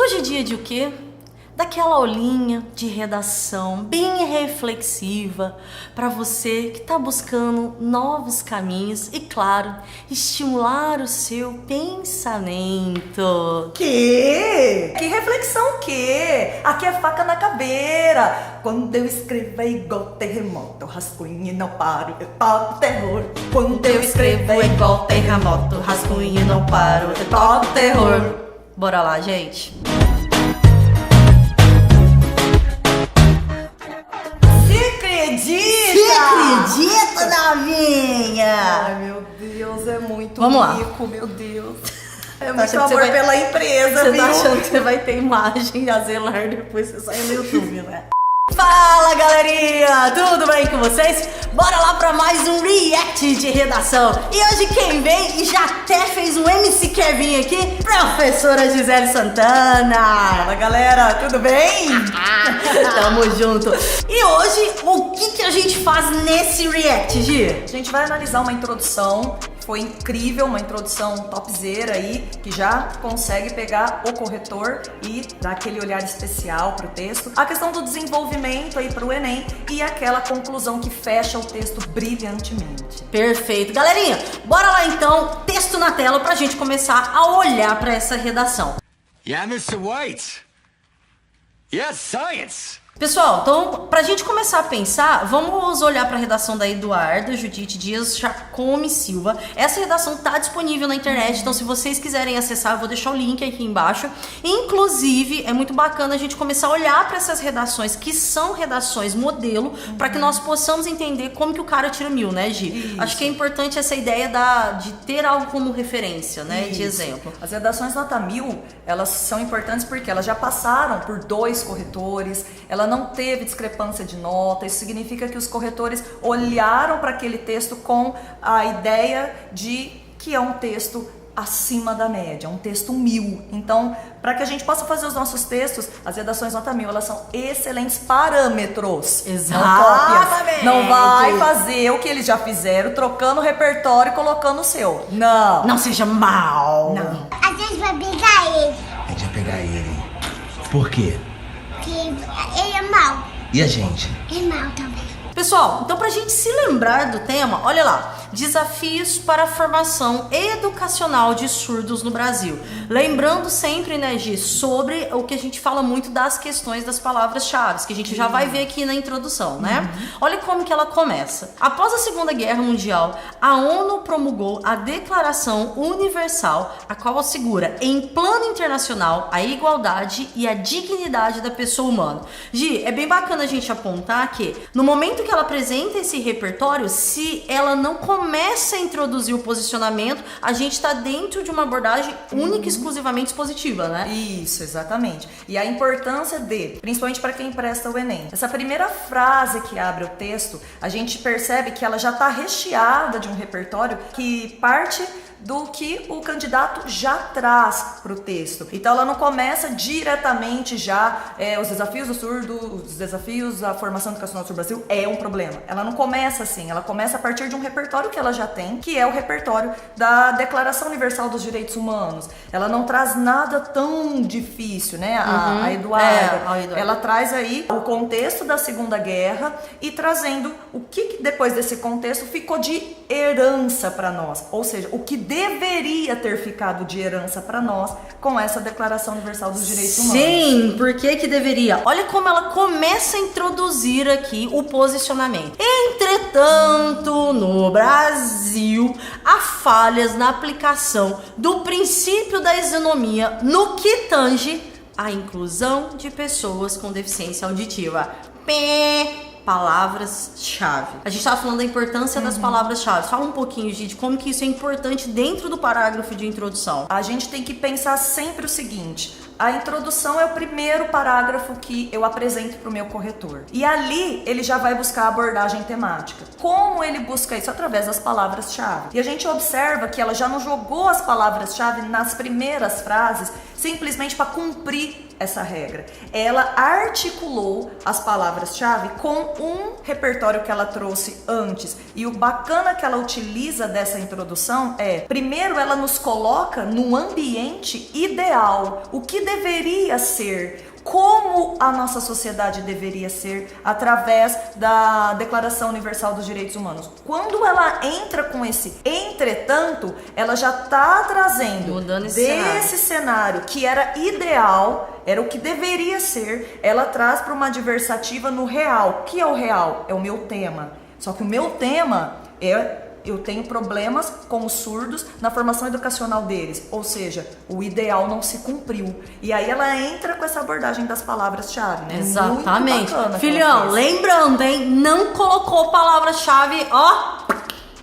E hoje é dia de o quê? Daquela aulinha de redação bem reflexiva para você que está buscando novos caminhos e, claro, estimular o seu pensamento. Que reflexão que? Aqui é faca na caveira. Quando eu escrevo é igual terremoto, rascunho e não paro, eu toco terror. Quando eu escrevo é igual terremoto, rascunho e não paro, eu toco terror. Bora lá, gente. Você acredita, Navinha? Ai, meu Deus, é muito Vamos rico, meu Deus. É Tá muito achando que amor você vai- pela empresa, Você viu? tá achando que você vai ter imagem a zelar depois você sair no YouTube, né? Fala, galerinha! Tudo bem com vocês? Bora lá pra mais um react de redação. E hoje quem vem e já até fez um MC Kevin aqui, professora Gisele Santana. Fala, galera, tudo bem? Tamo junto. E hoje, o que a gente faz nesse react, Gi? A gente vai analisar uma introdução. Foi incrível, uma introdução topzera aí, que já consegue pegar o corretor e dar aquele olhar especial pro texto. A questão do desenvolvimento aí pro Enem e aquela conclusão que fecha o texto brilhantemente. Perfeito. Galerinha, bora lá então, texto na tela pra gente começar a olhar pra essa redação. Yeah, Mr. White. Yes, science. Pessoal, então, pra gente começar a pensar, vamos olhar pra redação da Eduarda Judite Dias Jacome Silva. Essa redação tá disponível na internet, então se vocês quiserem acessar, eu vou deixar o link aqui embaixo. Inclusive, é muito bacana a gente começar a olhar pra essas redações, que são redações modelo, pra que nós possamos entender como que o cara tira 1000, né, Gi? Isso. Acho que é importante essa ideia de ter algo como referência, né, de Isso. exemplo. As redações nota 1000, elas são importantes porque elas já passaram por 2 corretores, ela não teve discrepância de nota, isso significa que os corretores olharam para aquele texto com a ideia de que é um texto acima da média, um texto 1000. Então, para que a gente possa fazer os nossos textos, as redações nota 1000, elas são excelentes parâmetros. Exatamente. Não cópias. Não vai fazer o que eles já fizeram, trocando o repertório e colocando o seu. Não. Não seja mal. Não. A gente vai pegar ele, A gente vai pegar ele. Por quê? porque ele é mau. E a gente? É mau também. Pessoal, então pra gente se lembrar do tema, olha lá, desafios para a formação educacional de surdos no Brasil. Lembrando sempre, né, Gi, sobre o que a gente fala muito das questões das palavras-chave, que a gente já vai ver aqui na introdução, né? Olha como que ela começa. Após a Segunda Guerra Mundial, a ONU promulgou a Declaração Universal, a qual assegura, em plano internacional, a igualdade e a dignidade da pessoa humana. Gi, é bem bacana a gente apontar que, no momento que ela apresenta esse repertório, se ela não começa a introduzir o posicionamento, a gente está dentro de uma abordagem única e exclusivamente expositiva, né? Isso, exatamente. E a importância de, principalmente para quem presta o Enem. Essa primeira frase que abre o texto, a gente percebe que ela já está recheada de um repertório que parte do que o candidato já traz para o texto. Então ela não começa diretamente já os desafios do surdo, os desafios da formação educacional do Brasil é um problema. Ela não começa assim, ela começa a partir de um repertório que ela já tem, que é o repertório da Declaração Universal dos Direitos Humanos. Ela não traz nada tão difícil, né? A Eduarda, a Eduarda. ela traz aí o contexto da Segunda Guerra e trazendo o que depois desse contexto ficou de herança para nós, ou seja, o que deveria ter ficado de herança para nós com essa Declaração Universal dos Direitos Humanos. Sim, por que que deveria? Olha como ela começa a introduzir aqui o posicionamento. Entretanto, no Brasil, há falhas na aplicação do princípio da isonomia no que tange a inclusão de pessoas com deficiência auditiva. Palavras-chave. A gente estava falando da importância das palavras-chave. Fala um pouquinho, gente, de como que isso é importante dentro do parágrafo de introdução. A gente tem que pensar sempre o seguinte: a introdução é o primeiro parágrafo que eu apresento para o meu corretor. E ali ele já vai buscar a abordagem temática. Como ele busca isso? Através das palavras-chave. E a gente observa que ela já não jogou as palavras-chave nas primeiras frases simplesmente para cumprir essa regra. Ela articulou as palavras-chave com um repertório que ela trouxe antes. E o bacana que ela utiliza dessa introdução é, primeiro ela nos coloca num ambiente ideal, o que deveria ser, como a nossa sociedade deveria ser através da Declaração Universal dos Direitos Humanos. Quando ela entra com esse entretanto, ela já está trazendo desse cenário que era ideal, era o que deveria ser, ela traz para uma adversativa no real. O que é o real? É o meu tema. Só que o meu tema é... eu tenho problemas com os surdos na formação educacional deles, ou seja, o ideal não se cumpriu. E aí ela entra com essa abordagem das palavras-chave, né? Exatamente. Filhão, lembrando, hein? Não colocou palavra-chave, ó.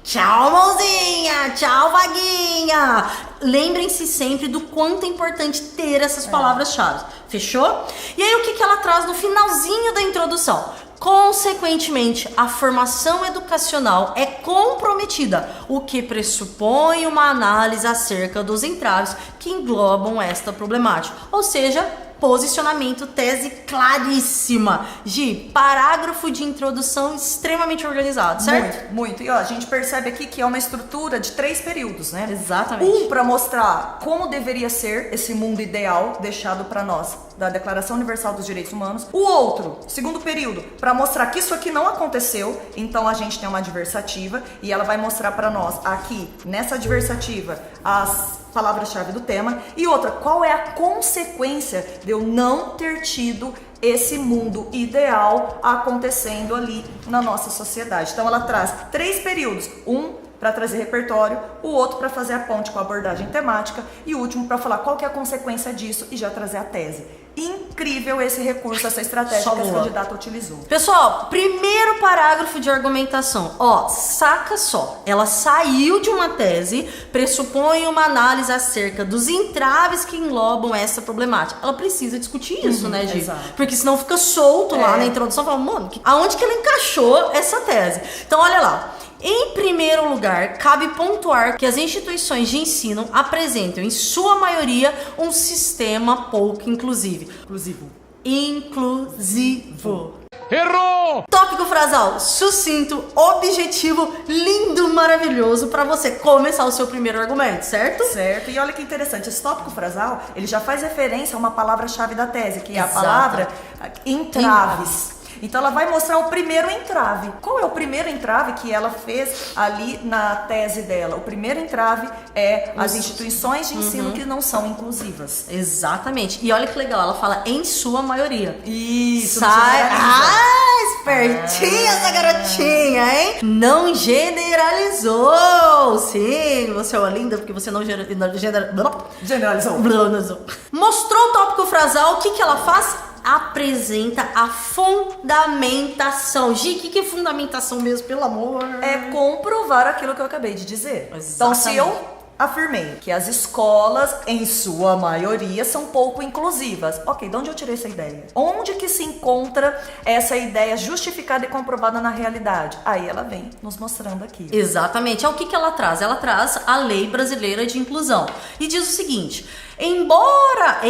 Tchau, mãozinha! Tchau, vaguinha! Lembrem-se sempre do quanto é importante ter essas palavras-chave. Fechou? E aí, o que ela traz no finalzinho da introdução? Consequentemente, a formação educacional é comprometida, o que pressupõe uma análise acerca dos entraves que englobam esta problemática. Ou seja, posicionamento, tese claríssima. Gi, parágrafo de introdução extremamente organizado, certo? Muito. E ó, a gente percebe aqui que é uma estrutura de 3 períodos, né? Exatamente. Um para mostrar como deveria ser esse mundo ideal deixado para nós da Declaração Universal dos Direitos Humanos. O outro, segundo período, para mostrar que isso aqui não aconteceu. Então a gente tem uma adversativa e ela vai mostrar para nós aqui nessa adversativa as palavras-chave do tema. E outra, qual é a consequência de eu não ter tido esse mundo ideal acontecendo ali na nossa sociedade. Então ela traz 3 períodos, um para trazer repertório, o outro para fazer a ponte com a abordagem temática e o último para falar qual que é a consequência disso e já trazer a tese. Incrível esse recurso, essa estratégia que essa candidata utilizou. Pessoal, primeiro parágrafo de argumentação. Ó, saca só. Ela saiu de uma tese, pressupõe uma análise acerca dos entraves que englobam essa problemática. Ela precisa discutir isso, né, Gi? Exato. Porque senão fica solto lá na introdução. Fala, mano, aonde que ela encaixou essa tese? Então, olha lá. Em primeiro lugar, cabe pontuar que as instituições de ensino apresentam, em sua maioria, um sistema pouco inclusivo. Inclusivo. Errou! Tópico frasal sucinto, objetivo, lindo, maravilhoso para você começar o seu primeiro argumento, certo? Certo. E olha que interessante, esse tópico frasal, ele já faz referência a uma palavra-chave da tese, que é a Exato. palavra entraves. Então ela vai mostrar o primeiro entrave. Qual é o primeiro entrave que ela fez ali na tese dela? O primeiro entrave é as instituições de ensino que não são inclusivas. Exatamente. E olha que legal, ela fala em sua maioria. Isso. Espertinha essa garotinha, hein? Não generalizou. Sim, você é uma linda porque você não Generalizou. Mostrou o tópico frasal, o que ela faz? Apresenta a fundamentação. Gi, o que é fundamentação mesmo, pelo amor? É comprovar aquilo que eu acabei de dizer. Exatamente. Então, se eu afirmei que as escolas, em sua maioria, são pouco inclusivas. Ok, de onde eu tirei essa ideia? Onde que se encontra essa ideia justificada e comprovada na realidade? Aí ela vem nos mostrando aqui. Exatamente. É o que ela traz? Ela traz a Lei Brasileira de Inclusão. E diz o seguinte... Embora,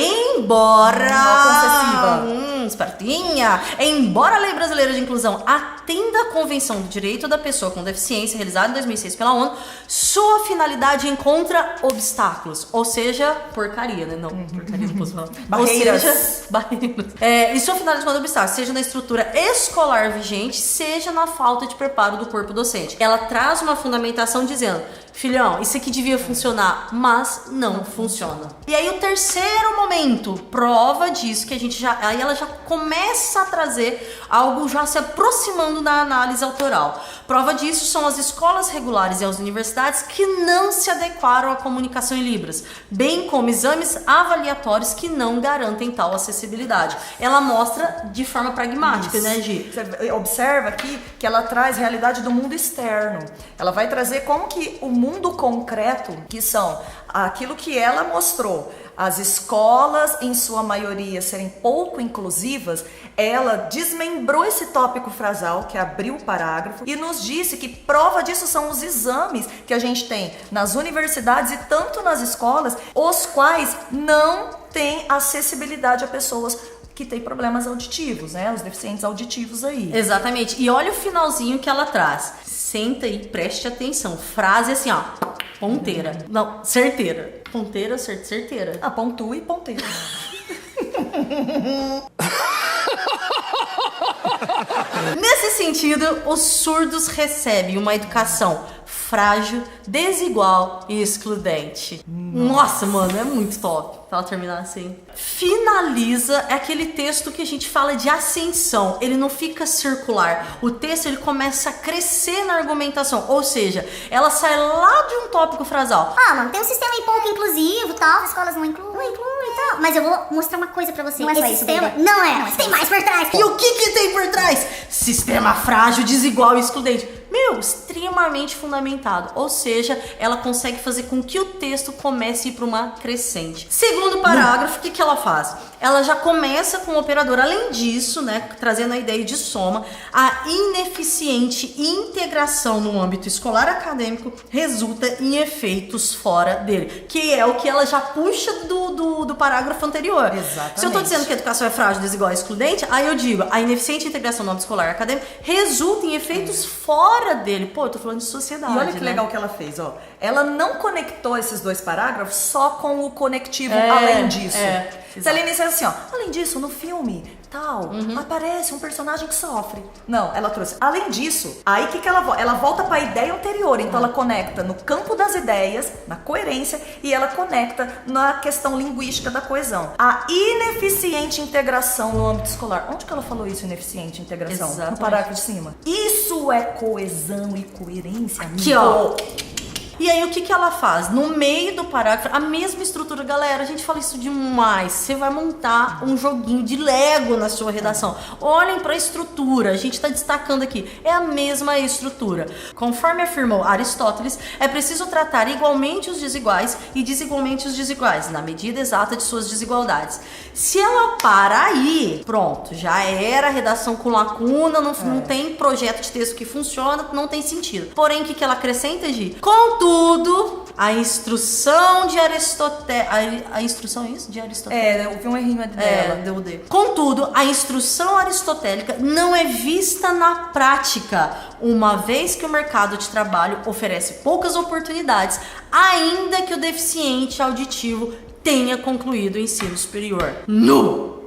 espertinha, embora a Lei Brasileira de Inclusão atenda à Convenção do Direito da Pessoa com Deficiência, realizada em 2006 pela ONU, sua finalidade encontra obstáculos, ou seja, porcaria, né? Não, porcaria não posso falar. Barreiras. Ou seja, barreiras. E sua finalidade encontra obstáculos, seja na estrutura escolar vigente, seja na falta de preparo do corpo docente. Ela traz uma fundamentação dizendo... Filhão, isso aqui devia funcionar, mas não funciona. E aí o terceiro momento, prova disso, que a gente já... Aí ela já começa a trazer algo já se aproximando da análise autoral. Prova disso são as escolas regulares e as universidades que não se adequaram à comunicação em Libras, bem como exames avaliatórios que não garantem tal acessibilidade. Ela mostra de forma pragmática, Isso. né, Gi? Você observa aqui que ela traz realidade do mundo externo. Ela vai trazer como que o mundo concreto, que são aquilo que ela mostrou, as escolas, em sua maioria, serem pouco inclusivas, ela desmembrou esse tópico frasal, que abriu o parágrafo, e nos disse que prova disso são os exames que a gente tem nas universidades e tanto nas escolas, os quais não têm acessibilidade a pessoas que têm problemas auditivos, né? Os deficientes auditivos aí. Exatamente. E olha o finalzinho que ela traz. Senta aí, preste atenção. Frase assim, ó. Ponteira. Não, certeira. Ponteira, certeira. Ah, pontua e ponteira. Nesse sentido, os surdos recebem uma educação frágil, desigual e excludente. Nossa, mano, é muito top. Pra ela terminar assim. Finaliza é aquele texto que a gente fala de ascensão. Ele não fica circular. O texto ele começa a crescer na argumentação. Ou seja, ela sai lá de um tópico frasal. Ah, mano, tem um sistema aí pouco inclusivo, tal, as escolas não incluem e tal. Mas eu vou mostrar uma coisa pra você. Não é só Esse isso, sistema bebê. não é. Tem mais por trás. E o que tem por trás? Sistema frágil, desigual e excludente. Meu, extremamente fundamentado. Ou seja, ela consegue fazer com que o texto comece a ir para uma crescente. Segundo parágrafo, o que ela faz? Ela já começa com o operador. Além disso, né, trazendo a ideia de soma, a ineficiente integração no âmbito escolar acadêmico resulta em efeitos fora dele. Que é o que ela já puxa do parágrafo anterior. Exatamente. Se eu tô dizendo que a educação é frágil, desigual e excludente, aí eu digo, a ineficiente integração no âmbito escolar acadêmico resulta em efeitos fora dele. Pô, eu tô falando de sociedade. E olha que né? legal que ela fez, ó. Ela não conectou esses dois parágrafos só com o conectivo além disso. Se ela inicia assim, ó, além disso, no filme, tal, aparece um personagem que sofre. Não, ela trouxe. Além disso, aí que ela volta? Ela volta pra ideia anterior, então ela conecta no campo das ideias, na coerência, e ela conecta na questão linguística da coesão. A ineficiente integração no âmbito escolar. Onde que ela falou isso, ineficiente integração? Exatamente. No parágrafo de cima. Isso é coesão e coerência, amigo. Aqui, ó. E aí, o que ela faz? No meio do parágrafo, a mesma estrutura. Galera, a gente fala isso demais. Você vai montar um joguinho de Lego na sua redação. Olhem para a estrutura. A gente está destacando aqui. É a mesma estrutura. Conforme afirmou Aristóteles, é preciso tratar igualmente os desiguais e desigualmente os desiguais, na medida exata de suas desigualdades. Se ela para aí, pronto, já era redação com lacuna, não tem projeto de texto que funciona, não tem sentido. Porém, o que ela acrescenta, Gi? Contudo, a instrução de Aristóteles... A instrução é isso? De Aristóteles? Eu vi um errinho dela. Deu o D. Contudo, a instrução aristotélica não é vista na prática, uma vez que o mercado de trabalho oferece poucas oportunidades, ainda que o deficiente auditivo tenha concluído o ensino superior. Nossa.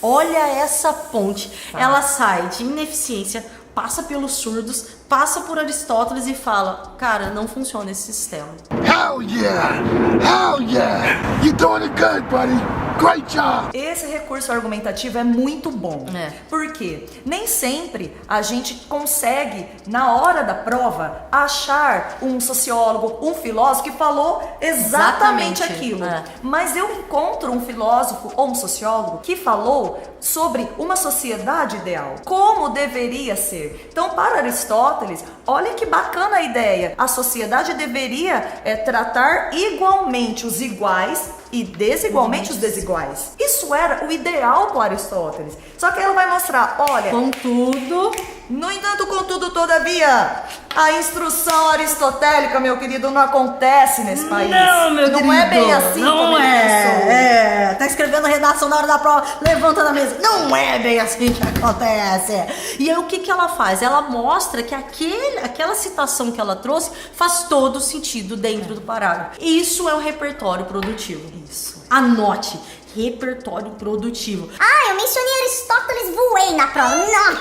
Olha essa ponte. Ela sai de ineficiência, passa pelos surdos, passa por Aristóteles e fala, cara, não funciona esse sistema. Hell yeah! Hell yeah! You're doing it good, buddy! Great job! Esse recurso argumentativo é muito bom. Por quê? Nem sempre a gente consegue, na hora da prova, achar um sociólogo, um filósofo que falou exatamente aquilo. Mas eu encontro um filósofo ou um sociólogo que falou sobre uma sociedade ideal, como deveria ser. Então, para Aristóteles, olha que bacana a ideia. A sociedade deveria tratar igualmente os iguais e desigualmente os desiguais. Isso era o ideal para Aristóteles. Só que ela vai mostrar, olha... Contudo... No entanto, contudo, todavia, a instrução aristotélica, meu querido, não acontece nesse país. Não, meu querido. Não é bem assim não como é. Tá escrevendo redação na hora da prova, levanta na mesa. Não é bem assim que acontece. E aí, o que ela faz? Ela mostra que aquela citação que ela trouxe faz todo sentido dentro do parágrafo. Isso é um repertório produtivo. Isso. Anote. Repertório produtivo. Ah, eu mencionei Aristóteles, voei na prova. Não.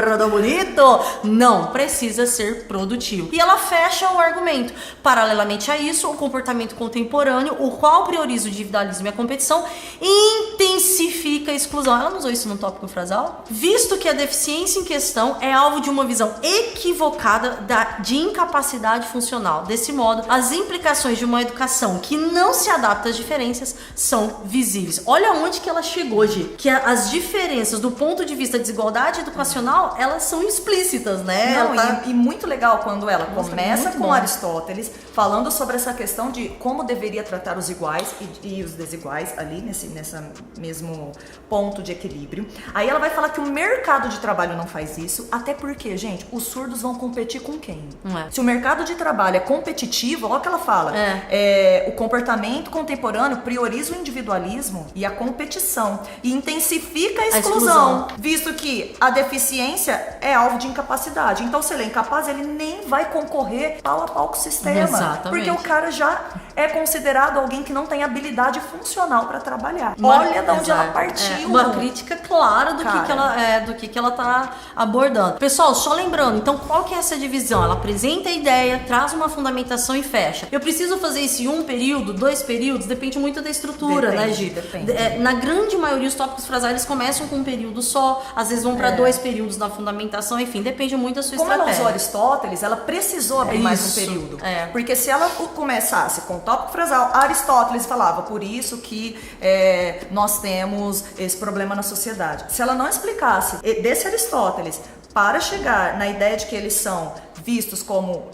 Rodou bonito. Não, precisa ser produtivo. E ela fecha o argumento. Paralelamente a isso, o comportamento contemporâneo, o qual prioriza o individualismo e a competição, intensifica a exclusão. Ela não usou isso no tópico frasal? Visto que a deficiência em questão é alvo de uma visão equivocada de incapacidade funcional. Desse modo, as implicações de uma educação que não se adapta às diferenças são visíveis. Olha onde que ela chegou, Gi. Que as diferenças do ponto ponto de vista de desigualdade educacional, elas são explícitas, né? Não, e muito legal quando ela começa com bom. Aristóteles, falando sobre essa questão de como deveria tratar os iguais e os desiguais ali nesse mesmo ponto de equilíbrio. Aí ela vai falar que o mercado de trabalho não faz isso, até porque, gente, os surdos vão competir com quem? Se o mercado de trabalho é competitivo, olha o que ela fala, o comportamento contemporâneo prioriza o individualismo e a competição e intensifica a exclusão, visto que a deficiência é alvo de incapacidade. Então, se ele é incapaz, ele nem vai concorrer pau a pau com o sistema. Exatamente. Porque o cara já é considerado alguém que não tem habilidade funcional para trabalhar. Olha de onde ela partiu. Uma crítica clara do que ela tá abordando. Pessoal, só lembrando, então qual que é essa divisão? Ela apresenta a ideia, traz uma fundamentação e fecha. Eu preciso fazer isso em 1 período, 2 períodos? Depende muito da estrutura, né, Gi? Depende. Na grande maioria, os tópicos frasais começam com um período só, às vezes vão para 2 períodos da fundamentação, enfim, depende muito da sua estratégia. Como ela usou Aristóteles, ela precisou abrir mais um período. Porque se ela começasse com o tópico frasal, Aristóteles falava, por isso que nós temos esse problema na sociedade. Se ela não explicasse desse Aristóteles para chegar na ideia de que eles são vistos como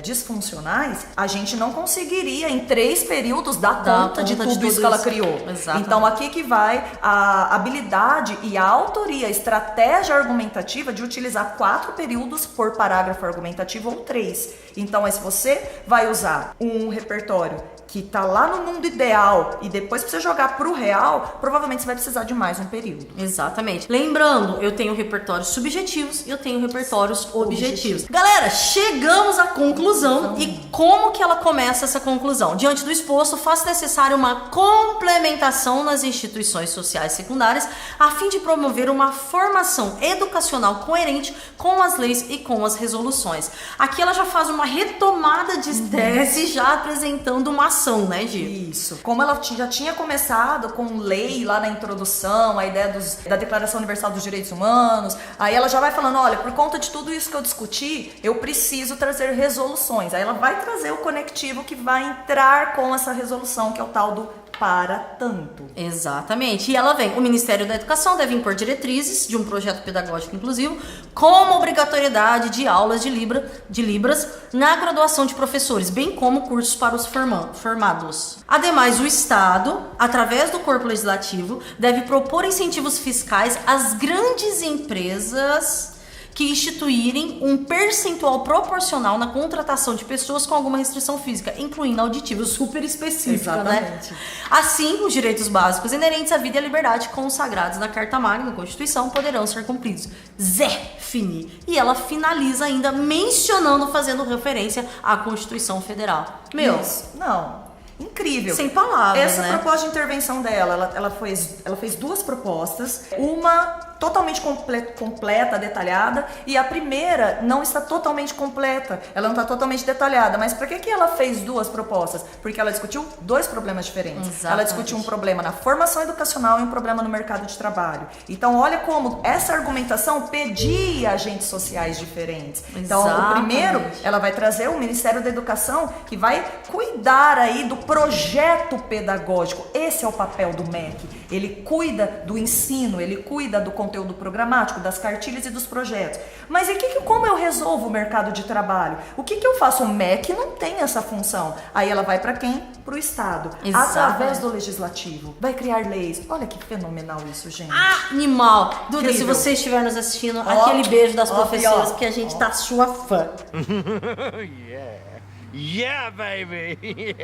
disfuncionais, a gente não conseguiria em 3 períodos dar conta de tudo isso que ela criou. Exatamente. Então aqui que vai a habilidade e a autoria, a estratégia argumentativa de utilizar 4 períodos por parágrafo argumentativo ou 3. Então se você vai usar um repertório que tá lá no mundo ideal e depois pra você jogar pro real, provavelmente você vai precisar de mais um período. Exatamente. Lembrando, eu tenho repertórios subjetivos e eu tenho repertórios objetivos. Galera, chegamos à conclusão. E como que ela começa essa conclusão? Diante do exposto, faz necessária uma complementação nas instituições sociais secundárias a fim de promover uma formação educacional coerente com as leis e com as resoluções. Aqui ela já faz uma retomada de tese, já apresentando uma ação, né, Gi? Isso. Como ela já tinha começado com lei lá na introdução, a ideia da Declaração Universal dos Direitos Humanos, aí ela já vai falando, olha, por conta de tudo isso que eu discuti, eu preciso trazer resoluções. Aí ela vai trazer o conectivo que vai entrar com essa resolução, que é o tal do para tanto. Exatamente. E ela vem, o Ministério da Educação deve impor diretrizes de um projeto pedagógico inclusivo, como obrigatoriedade de aulas de Libras na graduação de professores, bem como cursos para os formados. Ademais, o Estado, através do corpo legislativo, deve propor incentivos fiscais às grandes empresas que instituírem um percentual proporcional na contratação de pessoas com alguma restrição física, incluindo auditiva, super específica, exatamente, né? Assim, os direitos básicos inerentes à vida e à liberdade consagrados na Carta Magna, na Constituição, poderão ser cumpridos. Zé Fini. E ela finaliza ainda mencionando, fazendo referência à Constituição Federal. Meu, não. Incrível. Sem palavras, essa né? proposta de intervenção dela, ela fez 2 propostas, uma totalmente completa, detalhada, e a primeira não está totalmente completa, ela não está totalmente detalhada. Mas por que ela fez 2 propostas? Porque ela discutiu 2 problemas diferentes. Exatamente. Ela discutiu um problema na formação educacional e um problema no mercado de trabalho. Então olha como essa argumentação pedia agentes sociais diferentes. Então o primeiro, ela vai trazer o Ministério da Educação, que vai cuidar aí do projeto pedagógico. Esse é o papel do MEC. Ele cuida do ensino, ele cuida do conteúdo programático, das cartilhas e dos projetos. Mas e como eu resolvo o mercado de trabalho? O que eu faço? O MEC não tem essa função. Aí ela vai para quem? Para o Estado. Exatamente. Através do Legislativo. Vai criar leis. Olha que fenomenal isso, gente. Animal! Duda, Incrível. se você estiver nos assistindo, aquele beijo das professoras, ó, que a gente tá sua fã. Yeah, baby!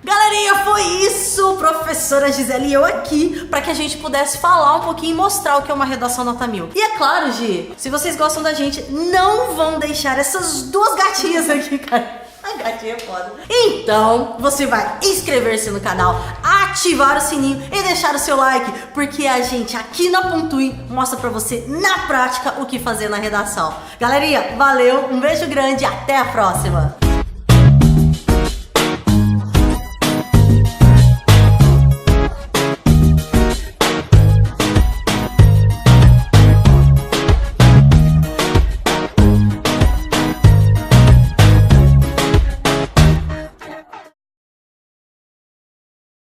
Galerinha, foi isso, professora Gisele e eu aqui, pra que a gente pudesse falar um pouquinho e mostrar o que é uma redação nota 1000. E é claro, Gi, se vocês gostam da gente, não vão deixar essas 2 gatinhas aqui, cara. A gatinha é foda. Então, você vai inscrever-se no canal, ativar o sininho e deixar o seu like, porque a gente aqui na Pontui mostra pra você, na prática, o que fazer na redação. Galerinha, valeu, um beijo grande e até a próxima!